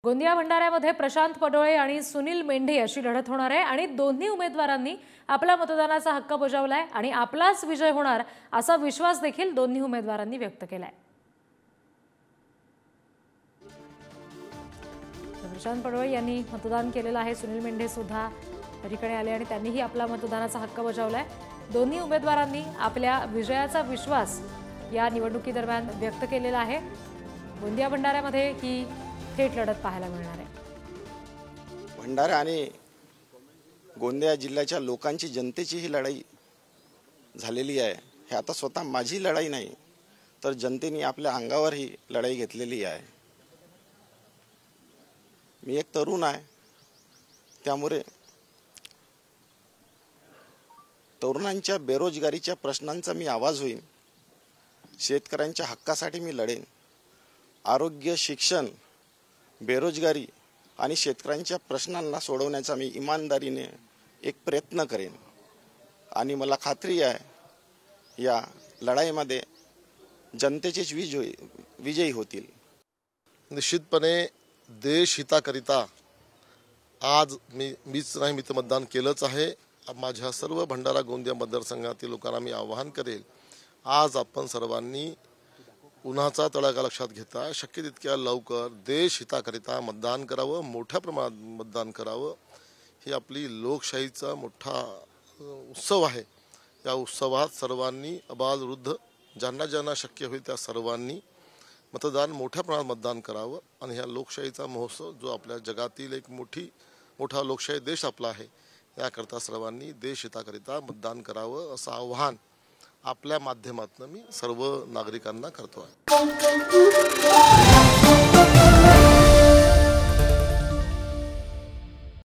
गोंदिया भंडाऱ्यामध्ये प्रशांत पडोळे आणि सुनील मेंढे अशी लढत होणार आहे आणि दोन्ही उमेदवारांनी आपला मतदानाचा हक्क बजावलाय आणि आपलाच विजय होणार असा विश्वास देखील दोन्ही उमेदवारांनी व्यक्त केलाय। प्रशांत पडोळे यांनी मतदान केलेलं आहे, सुनील मेंढे सुद्धा ठिकाणी आले आणि त्यांनीही आपला मतदानाचा हक्क बजावलाय। दोन्ही उमेदवारांनी आपल्या विजयाचा विश्वास या निवडणुकीदरम्यान व्यक्त केलेला आहे। गोंदिया भंडाऱ्यामध्ये ही थेट लढत पाहायला मिळणार आहे। भंडारा आणि गोंदिया जिल्ह्याच्या लोकांची जनतेची ही लढाई झालेली आहे। हे आता स्वतः माझी लढाई नाही, तर जनतेने आपल्या अंगावर ही लढाई घेतलेली आहे। मी एक तरुण आहे, त्यामुळे तरुणांच्या बेरोजगारीच्या प्रश्नांचा मी आवाज होईन। शेतकऱ्यांच्या हक्कासाठी मी लढेन। आरोग्य, शिक्षण, बेरोजगारी आणि शेतकऱ्यांच्या प्रश्नांना सोडवण्याचा मी इमानदारीने एक प्रयत्न करेन आणि मला खात्री आहे या लढाईमध्ये जनतेचेच विजयी होतील। निश्चितपणे देश हिताकरिता आज मीच नाही, मी तर मतदान केलंच आहे। माझ्या सर्व भंडारा गोंदिया मतदारसंघातील लोकांना मी आवाहन करेल, आज आपण सर्वांनी उन्हाचा तडाखा लक्षात घेता शक्य तितक्या लवकर देश हिताकरिता मतदान करावं, मोठ्या प्रमाणात मतदान करावं। ही आपली लोकशाहीचा मोठा उत्सव आहे। या उत्सवात सर्वांनी अबालवृद्ध ज्यांना ज्यांना शक्य होईल त्या सर्वांनी मोठ्या प्रमाणात मतदान करावं आणि ह्या लोकशाहीचा महोत्सव जो आपल्या जगातील एक मोठा लोकशाही देश आपला आहे, याकरता सर्वांनी देश हिताकरिता मतदान करावं असं आवाहन आपल्या माध्यमातून मी सर्व नागरिकांना करतो आहे।